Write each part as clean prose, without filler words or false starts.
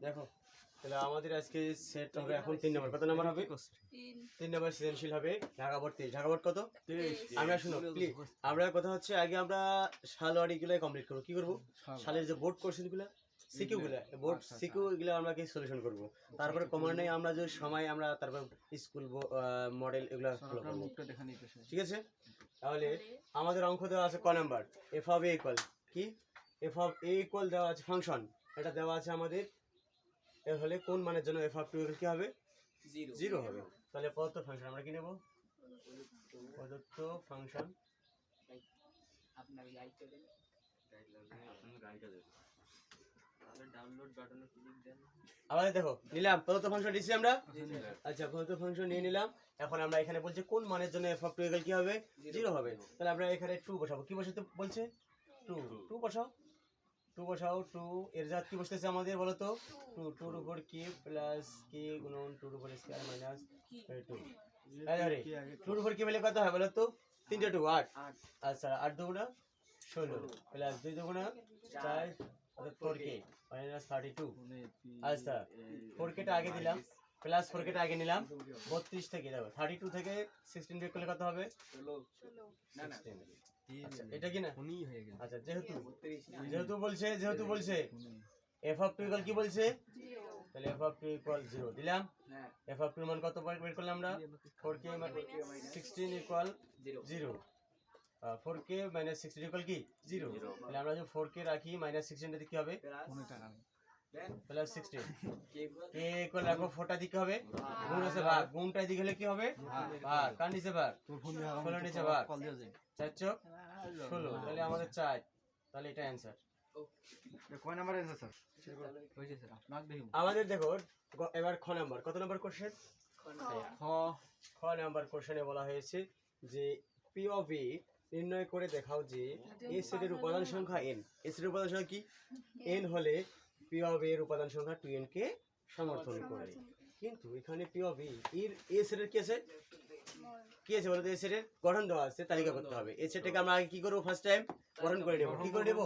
দেখো তাহলে আমাদের আজকে সেট হবে এখন 3 নম্বর। কত নম্বর হবে? 3 নম্বর সৃজনশীল হবে ঢাকা বোর্ড 23। ঢাকা বোর্ড কত? 23। আমরা শুনো প্লিজ, আমরা কথা হচ্ছে আগে আমরা সালোয়ার এগুলো কমপ্লিট করব। কি করব? সালের যে বোর্ড কোশ্চেনগুলো সিকিউ গুলো, বোর্ড সিকিউ এগুলো আমরা কি সলিউশন করব। তারপরে কমান্ডে আমরা যে সময় আমরা তারপর স্কুল মডেল এগুলো ফলো করব। ঠিক আছে? তাহলে আমাদের অঙ্ক দেওয়া আছে ক number? F of A equal কি? এফ অফ এ ইকুয়াল দেওয়া আছে ফাংশন, এটা দেওয়া আছে আমাদের। এর হলে কোন মানের জন্য এফ অফ 2 কি হবে? 0 হবে। তাহলে প্রদত্ত ফাংশন আমরা কি নেব? প্রদত্ত ফাংশন আপনার গাইডটা দেন, আপনার গাইডটা দেন, তাহলে ডাউনলোড বাটনে ক্লিক দেন। আবার দেখো নিলাম প্রদত্ত ফাংশন দিছি আমরা। আচ্ছা প্রদত্ত ফাংশন নিয়ে নিলাম। এখন আমরা এখানে বলছে কোন মানের জন্য এফ অফ 2 কি হবে? 0 হবে। তাহলে আমরা এখানে 2 বসাবো। কি বসাতে বলছে? 2 বসাও। 2 বসাও। 2 এর জাত কি বসতেছে আমাদের বলো তো? 2 2 এর উপর কি প্লাস কি গুণন 2 এর উপর স্কয়ার মাইনাস 2। আরে 2 এর উপর কি বলে কত হয় বলো তো? 3 টা 2 8। আচ্ছা 8 দুগুণা 16 প্লাস 2 দুগুণা 4 অর্থাৎ 4k মাইনাস 32। আচ্ছা 4k টা আগে দিলাম প্লাস 4k টা আগে নিলাম 32 থেকে যাবে 32 থেকে 16 বিয়োগ করলে কত হবে? 16 না না আচ্ছা এটা কি না উনি হয়ে গেল। আচ্ছা যেহেতু বলছে f অফ 2 ইকুয়াল কি বলছে? 0। তাহলে f অফ 2 ইকুয়াল 0 দিলাম। f অফ 2 এর মান কত বের করলাম আমরা? 4k 16 equal 0। 4k minus 16 equal কি 0। তাহলে আমরা যদি 4k রাখি মাইনাস 16 টা কি হবে? প্লাস 16 k ইকুয়াল রাখো 4টা দিকে হবে গুণ আছে ভাগ, গুণটা দিকে হলে কি হবে? ভাগ। কার নিচে ভাগ? 16 নিচে ভাগ 4 চোক 16। তাহলে আমাদের 4। তাহলে এটা অ্যানসার। কয় নাম্বার অ্যানসার স্যার? হইছে স্যার আপনাকে দেখুন। আমাদের দেখো এবার খ নাম্বার। কত নাম্বার কোশ্চেন? খ নাম্বার কোশ্চেনে বলা হয়েছে যে পি অফ এ নির্ণয় করে দেখাও যে এ সেটের উপাদান সংখ্যা n। এ সেটের উপাদান সংখ্যা কি? n হলে পি অফ এর উপাদান সংখ্যা 2n কে সমর্থন করে। কিন্তু এখানে পি অফ এর এ সেটের কি আছে? কি আছে বলতো? এ সেটের গঠন দেওয়া আছে, তালিকা করতে হবে। এ সেটটাকে আমরা আগে কি করব? ফার্স্ট টাইম গঠন করে নেব। কি করে নেব?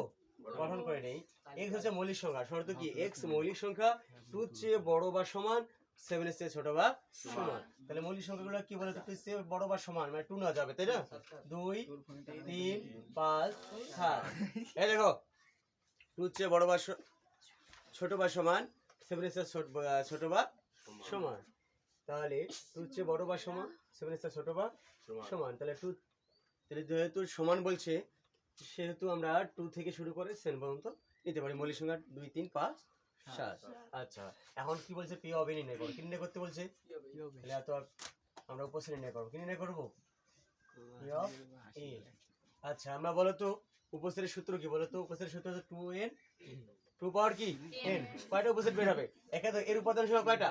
গঠন করে নেই। x হচ্ছে মৌলিক সংখ্যা। শর্ত কি? x মৌলিক সংখ্যা 2 এর চেয়ে বড় বা সমান 7 এর চেয়ে ছোট বা সমান। তাহলে মৌলিক সংখ্যাগুলো কি বলে? 2 এর চেয়ে বড় বা সমান মানে 2 না যাবে, তাই না? 2 3 5 7। এই দেখো 2 এর চেয়ে বড় বা ছোট বা সমান 7 এর চেয়ে ছোট বা সমান। তাহলে 2 এর চেয়ে বড় বা সমান 7 এর চেয়ে ছোট বা সমান। তাহলে 2 তাহলে যেহেতু সমান বলছে সেহেতু আমরা 2 থেকে শুরু করে 7 পর্যন্ত নিতে পারি। মৌলিক সংখ্যা 2 3 5 7। আচ্ছা এখন কি বলছে? পি অফ এ নির্ণয় করো। কি নির্ণয় করতে বলছে? তাহলে এত আমরা উপস্থিত নির্ণয় করব। কি নির্ণয় করব? পি অফ এ। আচ্ছা আমরা বলো তো উপস্থিতের সূত্র কি বলো তো? উপস্থিতের সূত্র হচ্ছে 2n 2 পাওয়ার কি n। কয়টা উপস্থিত বের হবে? এখানে এর উপাদান সংখ্যা কয়টা?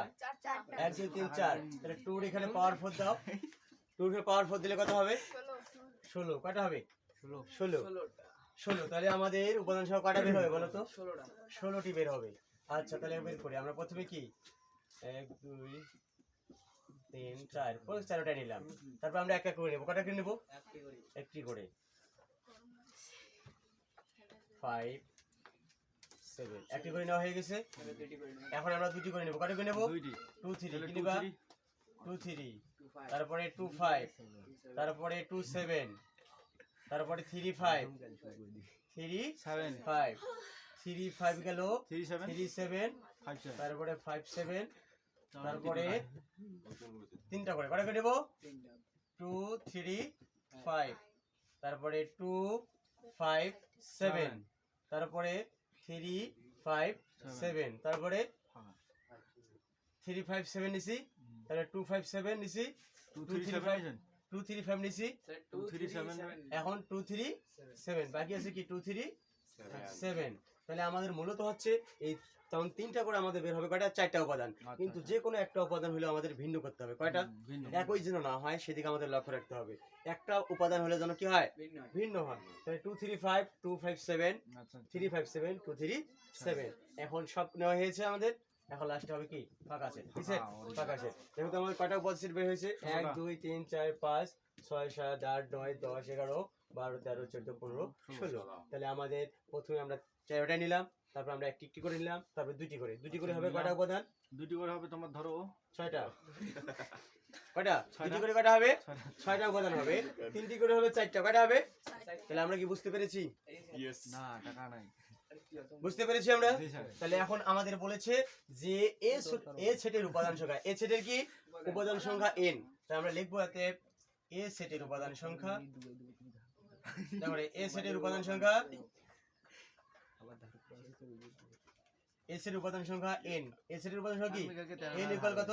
1 2 3 4। তাহলে 2 এর এখানে পাওয়ার 4 দাও। 2 এর পাওয়ার 4 দিলে কত হবে? 16। কয়টা হবে? 16। তাহলে আমাদের উপাদান সংখ্যা কয়টা বের হবে বলো তো? 16টি বের হবে। আচ্ছা তাহলে বের করি। আমরা প্রথমে কি 1 2 3 4 প্রথমে 4টা নিলাম। তারপর আমরা এক এক করে নেব। কয়টা করে নেব? একটি করে। 5 7 একটি করে নেওয়া হয়ে গেছে। এখন আমরা দুটি করে নেব। কয়টা করে নেব? 2 3 কি নিবা? 2 3 তারপরে 2 5 তারপরে 2 7 তারপরে 3 5 3 7 5 3 5 গেল 3 7 তারপরে 5 7 তারপরে তিনটা করে কয়টা করে নেব? 2 3 5 তারপরে 2 5 7 তারপরে 3 5 7 তারপরে 3 5 7 নিছি। তাহলে 2 5 7 নিছি। 2 3 5 2 3 5 নিছি। 2 3 7 এখন 2 3 7 বাকি আছে কি 2 3 7। তাহলে আমাদের মূলত হচ্ছে এই তখন তিনটা করে আমাদের বের হবে কয়টা? 4টা উপাদান। কিন্তু যে কোনো একটা উপাদান হলে আমাদের ভিন্ন করতে হবে। কয়টা? একই যেন না হয় সেদিকে আমাদের লক্ষ্য রাখতে হবে। একটা উপাদান হলে যেন কি হয়? ভিন্ন হয়। তাহলে 2 3 5 2 5 7 3 5 7 2 3 7। এখন সব নেওয়া হয়েছে আমাদের। এখন লাস্টে হবে কি? ফাঁকা সেট। কি সেট? ফাঁকা সেট। যেহেতু আমাদের কয়টা উপস্থিত বের হয়েছে? 1 2 3 4 5 6 7 8 9 10 11 12 13 14 15 16। তাহলে আমাদের প্রথমে আমরা 4টা নিলাম। তারপর আমরা একটি একটি করে নিলাম, তারপর দুটি করে হবে কয়টা উপাদান? দুটি করে হবে তোমার ধরো 6টা। কয়টা? দুটি করে কয়টা হবে? 6টা উপাদান হবে। তিনটি করে হবে 4টা, কয়টা হবে? তাহলে আমরা কি বুঝতে পেরেছি? না টাকা নাই। বুঝতে পেরেছি আমরা? তাহলে এখন আমাদের বলেছে যে এ সেটের উপাদান সংখ্যা, এ সেটের কি উপাদান সংখ্যা n। তাই আমরা লিখবো এতে এ সেটের উপাদান সংখ্যা, তারপরে এ সেটের উপাদান সংখ্যা, এ সেটের উপাদান সংখ্যা n। এ সেটের উপাদান সংখ্যা কি? n ইকুয়াল কত?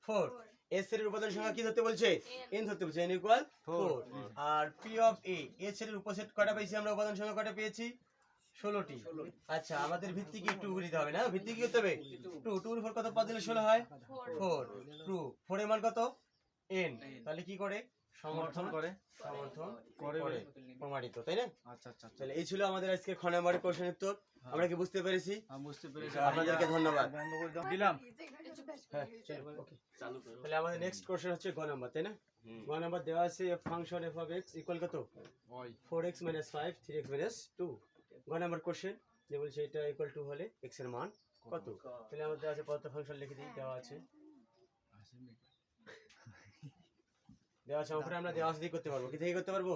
4। এ সেটের উপাদান সংখ্যা কি ধরতে বলছে? n ধরতে বলছে, n ইকুয়াল 4। আর p অফ a, এ সেটের উপসেট কয়টা পেয়েছি আমরা? উপাদান সংখ্যা কয়টা পেয়েছি? 16টি। আচ্ছা, আমাদের ভিত্তি কি 2 দিতে হবে না? ভিত্তি কি করতে হবে? 2 2 এর উপর কত পদ দিলে 16 হয়? 4 2 4 এর মান কত? n। তাহলে কি করে? সমর্থন করে প্রমাণিত, তাই না? আচ্ছা আচ্ছা তাহলে এই ছিল আমাদের আজকে খ নম্বরের কোশ্চেনের উত্তর। আমরা কি বুঝতে পেরেছি? আমি বুঝতে পেরেছি। আপনাদেরকে ধন্যবাদ। বন্ধ করে দিলাম। হ্যাঁ, চলো, ওকে। তাহলে আমাদের নেক্সট কোশ্চেন হচ্ছে গ নাম্বার, তাই না? গ নাম্বার দেওয়া আছে function f of x equal কত? 4x - 5 3x - 2। গ নাম্বার কোশ্চেন যে বলছে এটা ইকুয়াল টু হলে x এর মান কত? তাহলে আমাদের আছে কত ফাংশন লিখে দিই, দেওয়া আছে অঙ্কটা আমরা দেওয়া আছে দিয়ে করতে পারবো। কি থেকে করতে পারবো?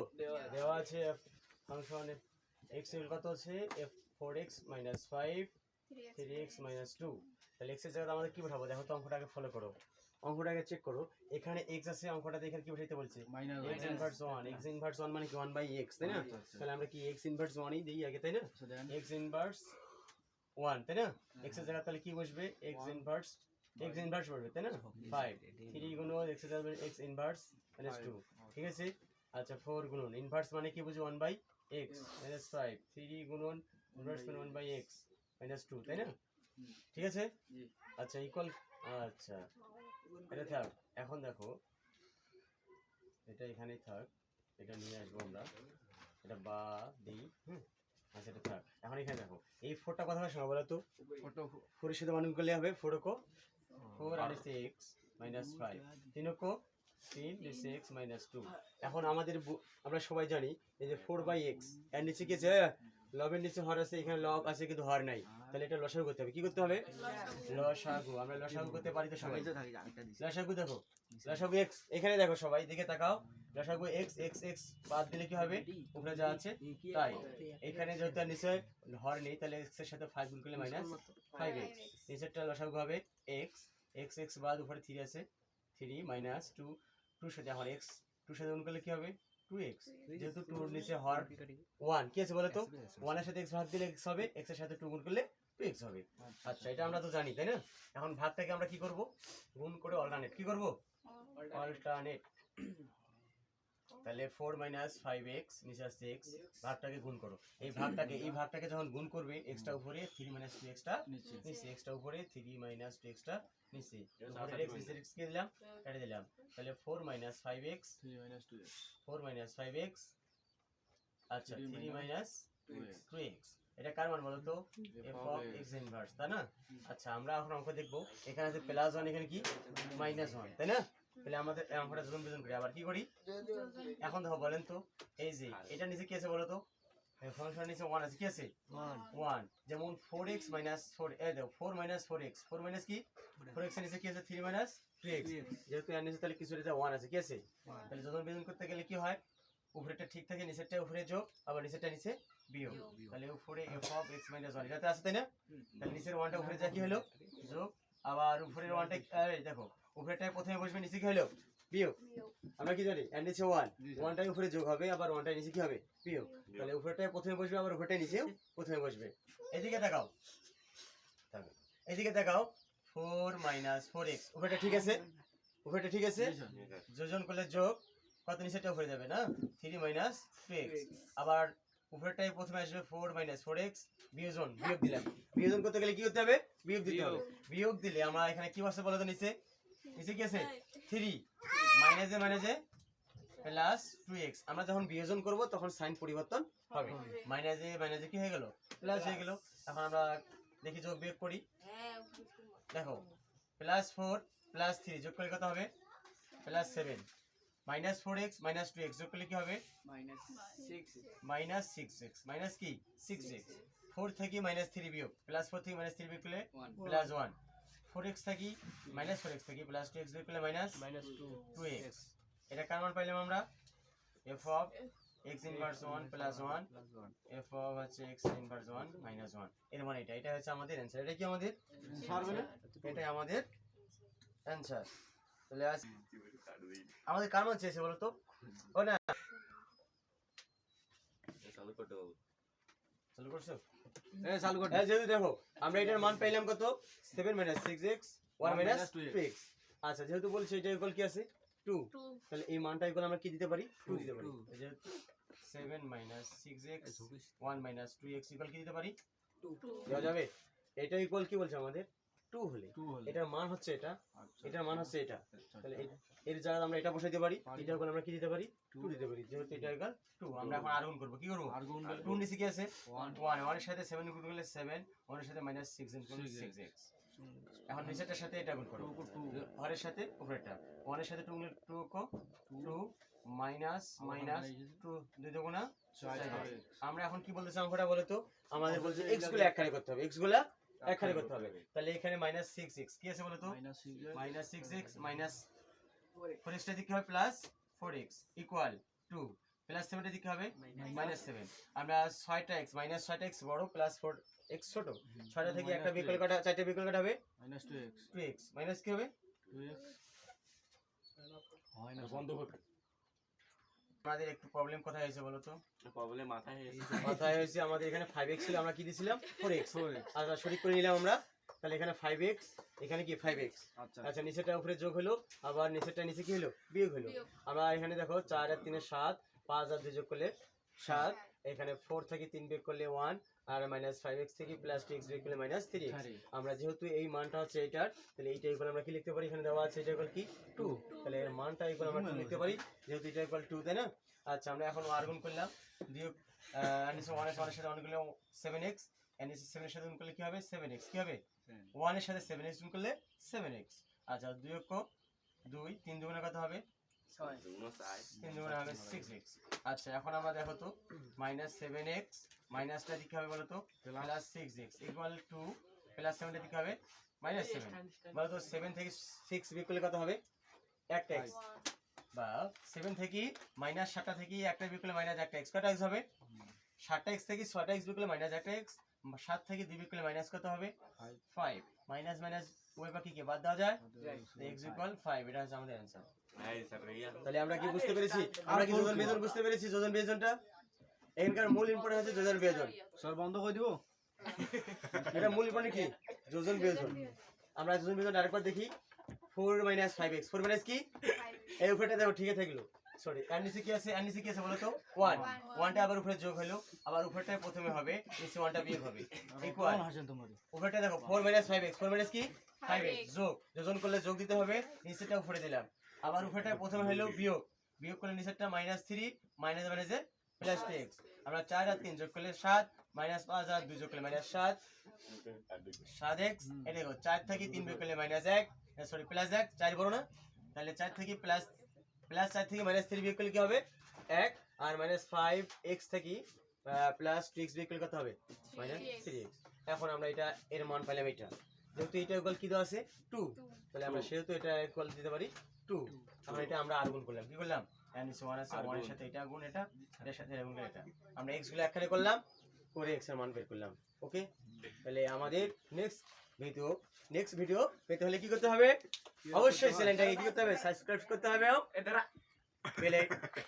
দেওয়া আছে ফাংশন x এর কত আছে? 4x - 5 3x - 2। তাহলে x এর জায়গায় আমাদের কি বসাবো? দেখো তো, অঙ্কটাকে ফলো করো, অঙ্কটাকে চেক করো। এখানে x আছে, অঙ্কটাতে এখানে কি বসাইতে বলছে? x inverse 1। x ইনভার্স 1 মানে কি 1/x, তাই না? তাহলে আমরা কি x ইনভার্স 1ই দেই আগে, তাই না? x ইনভার্স 1, তাই না? x এর জায়গায় তাহলে কি বসবে? x ইনভার্স বসবে, তাই না? 5 3 গুণন x এর জায়গায় x ইনভার্স -2, ঠিক আছে? আচ্ছা, 4 গুণন ইনভার্স মানে কি বুঝি? 1/x - 5 3 গুণন ইনভার্স মানে 1/x - 2, তাই না? ঠিক আছে? আচ্ছা, ইকুয়াল, আচ্ছা এটা থাক। এখন দেখো, এটা এখানেই থাক, এটা নিয়ে আসবো আমরা, এটা বা দিই। আচ্ছা, এটা থাক। এখন এখানে দেখো, এই 4টা কথা শোনা বলো তো। 4 এর সাথে মান গুণ করলে হবে 4 কো 4 আর 6 - 5 3 কো 3 6 - 2। এখন আমাদের আমরা সবাই জানি এই যে 4/x এর নিচে কি আছে? লবের নিচে হর আছে, এখানে লব আছে কিন্তু হর নাই। তাহলে এটা লসাগু করতে হবে। কি করতে হবে? লসাগু। আমরা লসাগু করতে পারি তো সবাই। লসাগু দেখো, লসাগু x, এখানে দেখো সবাই দিকে তাকাও। লসাগু x x x বাদ দিলে কি হবে? উপরে যা আছে তাই। এখানে যেহেতু নিচে হর নেই, তাহলে x এর সাথে 5 গুণ করলে -5x। নিচেরটা লসাগু হবে x x x বাদ উপরে 3 আছে, 3 - 2 2 সাথে হর x, 2 সাথে গুণ করলে কি হবে? 2x। যেহেতু 2 এর নিচে হর 1, কি আছে বলো তো? 1 এর সাথে x ভাগ দিলে x হবে, x এর সাথে 2 গুণ করলে 2x হবে। আচ্ছা, এটা আমরা তো জানি, তাই না? এখন ভাগটাকে আমরা কি করব? গুণ করে অল্টারনেট। কি করব? অল্টারনেট। তাহলে 4 - 5x নিচে আসছে x, ভাগটাকে গুণ করো। এই ভাগটাকে যখন গুণ করবে, x টা উপরে 3 - 2x টা নিচে, x টা উপরে 3 - 2x টা নিচে, উপরে x নিচে x কে দিলাম, কেটে দিলাম। তাহলে 4 - 5x 4 - 5x, আচ্ছা 3 - 2x। এটা কার মান বলো তো? f of x ইনভার্স, তাই না? আচ্ছা, আমরা এখন অঙ্ক দেখব। এখানে আছে +1, এখানে কি -1, তাই না? তাহলে আমাদের অঙ্কটা যোজন বিয়োজন করি। আবার কি করি? এখন দেখো, বলেন তো, এই যে এটা নিচে কি আছে বলো তো? ফাংশন নিচে 1 আছে, কি আছে? 1। যেমন 4x - 4, এই দেখো 4 - 4x, 4 মাইনাস কি? 4x এর নিচে কি আছে? 3 - 2x। যেহেতু এর নিচে তাহলে কিছু এটা 1 আছে, কি আছে? তাহলে যোজন বিয়োজন করতে গেলে কি হয়? উপরেরটা ঠিক থাকে, নিচেরটা উপরে যোগ, আবার নিচেরটা নিচে বিয়োগ। তাহলে উপরে f of x - 1 এটাতে আছে, তাই না? তাহলে নিচের 1টা উপরে যা কি হলো? যোগ, আবার উপরের 1টা দেখো, উপরেরটা প্রথমে বসবে, নিচে কি হলো? বিয়োগ। আমরা কি জানি? এর নিচে 1, 1টাই উপরে যোগ হবে, আবার 1টাই নিচে কি হবে? বিয়োগ। তাহলে উপরেরটাই প্রথমে বসবে, আবার উপরেরটাই নিচেও প্রথমে বসবে। এদিকে তাকাও, এদিকে তাকাও, 4 - 4x, উপরেরটা ঠিক আছে? উপরেরটা ঠিক আছে? যোজন করলে যোগ, কত নিচেরটা উপরে যাবে না? 3 - 2x। আবার উপরেরটাই প্রথমে আসবে 4 - 4x, বিয়োজন, বিয়োগ দিলাম। বিয়োজন করতে গেলে কি করতে হবে? বিয়োগ দিতে হবে। বিয়োগ দিলে আমরা এখানে কি বসে বলো তো? নিচে কি আছে? 3 মাইনাসে প্লাস 2x। আমরা যখন বিয়োজন করব তখন সাইন পরিবর্তন হবে। মাইনাসে কি হয়ে গেল? প্লাস হয়ে গেল। এখন আমরা দেখি যোগ বিয়োগ করি। দেখো, +4 + 3 যোগ করলে কত হবে? +7। -4x - 2x যোগ করলে কি হবে? -6x। মাইনাস কি 6x। 4 থেকে -3 বিয়োগ প্লাস 4 থেকে -3 বিয়োগ করলে প্লাস 1 4x থেকে -4x থেকে প্লাস 2x বিয়োগ করলে -2x এটা কার মান পাইলাম আমরা f of x inverse 1 plus 1 f of হচ্ছে x ইনভার্স 1 মাইনাস 1 এর মানে এটা হচ্ছে আমাদের অ্যানসার। এটা কি আমাদের এটাই আমাদের অ্যানসার। তাহলে আজ আমাদের কার মান চেয়েছে বলো তো? ও না চালু করছো? চালু কর। যেহেতু দেখো আমরা এটার মান পাইলাম কত 7 6x 1 2x। আচ্ছা যেহেতু বলছি এটা ইকুয়াল কি আছে 2, তাহলে এই মানটা ইকুয়াল আমরা কি দিতে পারি 2 দিতে পারি। যেহেতু 7 6x 1 2x ইকুয়াল কি দিতে পারি 2 দেওয়া যাবে। এটা ইকুয়াল কি বলছে আমাদের 2 হলে এটার মান হচ্ছে এটা, এটার মান হচ্ছে এটা। তাহলে এর জায়গায় আমরা এটা বসাইতে পারি, এটা ইকুয়াল আমরা কি দিতে পারি 2 দিতে পারি। যেহেতু এটা ইকুয়াল 2 আমরা এখন আর গুণ করব। কি করব? 2 নিচে কি আছে 1 এর সাথে 7 গুণ করলে 7 1 এর সাথে -6 গুণ করলে 6x। এখন নিচেরটার সাথে এটা গুণ করব, হরের সাথে উপরেরটা 1 এর সাথে 2 গুণলে 2 কো 2 মাইনাস 2 দুই দুগুণা 4। আমরা এখন কি বলতেছি অঙ্কটা বলে তো? আমাদের বলছে x গুলো একখানে করতে হবে, x গুলো একখানে করতে হবে। তাহলে এখানে -6x কি আছে বলো তো? -6x মাইনাস 4x টা দিকে হবে প্লাস 4x ইকুয়াল 2 প্লাস 7 টা দিকে হবে -7। আমরা 6টা x -6টা x বড় প্লাস 4x ছোট, 6টা থেকে একটা বিকল্প কাটা 4টা বিকল্প কাটা হবে -2x মাইনাস কি হবে 2x হয় না বন্ধ হবে। আমাদের একটু প্রবলেম কোথায় হয়েছে বলো তো? প্রবলেম মাথায় মাথায় হয়েছে আমাদের এখানে 5x ছিল, আমরা কি দিয়েছিলাম 4x। আচ্ছা সঠিক করে নিলাম আমরা। তাহলে এখানে 5x এখানে কি 5x। আচ্ছা নিচেরটা উপরে যোগ হলো, আবার নিচেরটা নিচে কি হলো বিয়োগ হলো। আমরা এখানে দেখো 4 আর 3 7, 5 আর 2 যোগ করলে 7, এখানে 4 থেকে 3 বিয়োগ করলে 1 আর -5x থেকে প্লাস 2x বিয়োগ করলে -3x। আমরা যেহেতু এই মানটা হচ্ছে এটার, তাহলে এইটা ইকুয়াল আমরা কি লিখতে পারি? এখানে দেওয়া আছে এটা ইকুয়াল কি 2, তাহলে এর মানটা ইকুয়াল আমরা কি লিখতে পারি? যেহেতু এটা ইকুয়াল 2 তাই না? আচ্ছা আমরা এখন আর গুণ করলাম, বিয়োগ নিচে 1 এর সাথে 1 করলে 7x, এর নিচে 7 এর সাথে গুণ করলে কি হবে 7x কি হবে 1 এর সাথে 7x গুণ করলে 7x। আচ্ছা 2 ক 2 3 দুগুণে কত হবে 6, 3 দুগুণে হবে 6x। আচ্ছা এখন আমরা দেখো তো -7x মাইনাসটা দিকে হবে বলো তো plus 6x equal to plus 7 টা দিকে হবে -7। বলো তো 7 থেকে 6 বিয়োগ করলে কত হবে 1x, বা 7 থেকে -7টা থেকে একটা বিয়োগ করলে -1x কত x হবে? 7x থেকে 6টা x বিয়োগ করলে -1x, 7 থেকে 2 বিয়োগ করলে মাইনাস কত হবে 5। মাইনাস মাইনাস ওই বাকি কি বাদ দেওয়া যায়, x ইকুয়াল 5। এটা হচ্ছে আমাদের অ্যানসার। তাহলে আমরা কি বুঝতে পেরেছি? আমরা কি যোজন বিয়োজন বুঝতে পেরেছি? যোজন বিয়োজনটা এখানকার মূল ইম্পর্টেন্ট হচ্ছে যোজন বিয়োজন। স্যার বন্ধ করে দিব। এটা মূল ইম্পর্টেন্ট কি যোজন বিয়োজন। আমরা যোজন বিয়োজন আরেকবার দেখি। 4 - 5x 4 মাইনাস কি এই উপরেটা দেখো ঠিকই থাকলো, সরি এর নিচে কি আছে? এর নিচে কি আছে বলো তো 1 1টা আবার উপরে যোগ হলো, আবার উপরেটা প্রথমে হবে নিচে 1টা বিয়োগ হবে ইকুয়াল উপরেটা দেখো 4 - 5x 4 মাইনাস কি 5x যোগ, যোজন করলে যোগ দিতে হবে, নিচেটা উপরে দিলাম, আবার উপরেটা প্রথমে হলো বিয়োগ, বিয়োগ করলে নিচেরটা -3 মাইনাস মাইনাসে প্লাস 2x। আমরা 4 আর 3 যোগ করলে 7 -5 আর 2 যোগ করলে -7 7x। এটা দেখো 4 থেকে 3 বিয়োগ করলে -1 সরি প্লাস 1 4 বড় না, তাহলে 4 থেকে প্লাস 4 থেকে -3 বিয়োগ করলে কি হবে 1, আর -5x থেকে প্লাস 2x বিয়োগ করলে কত হবে -3x। এখন আমরা এটা এর মান পেলাম, এটা যেহেতু এটা ইকুয়াল কি দেওয়া আছে 2, তাহলে আমরা সেহেতু এটা ইকুয়াল দিতে পারি 2। আমরা এটা আমরা আর গুণ করলাম, কি করলাম এর নিচে 1 আছে 1 এর সাথে এটা গুণ এটা, এর সাথে এটা গুণ এটা, আমরা x গুলো একখানে করলাম করে x এর মান বের করলাম। ওকে, তাহলে আমাদের নেক্সট ভিডিও পেতে হলে কি করতে হবে? অবশ্যই চ্যানেলটাকে কি করতে হবে সাবস্ক্রাইব করতে হবে, এটা বেল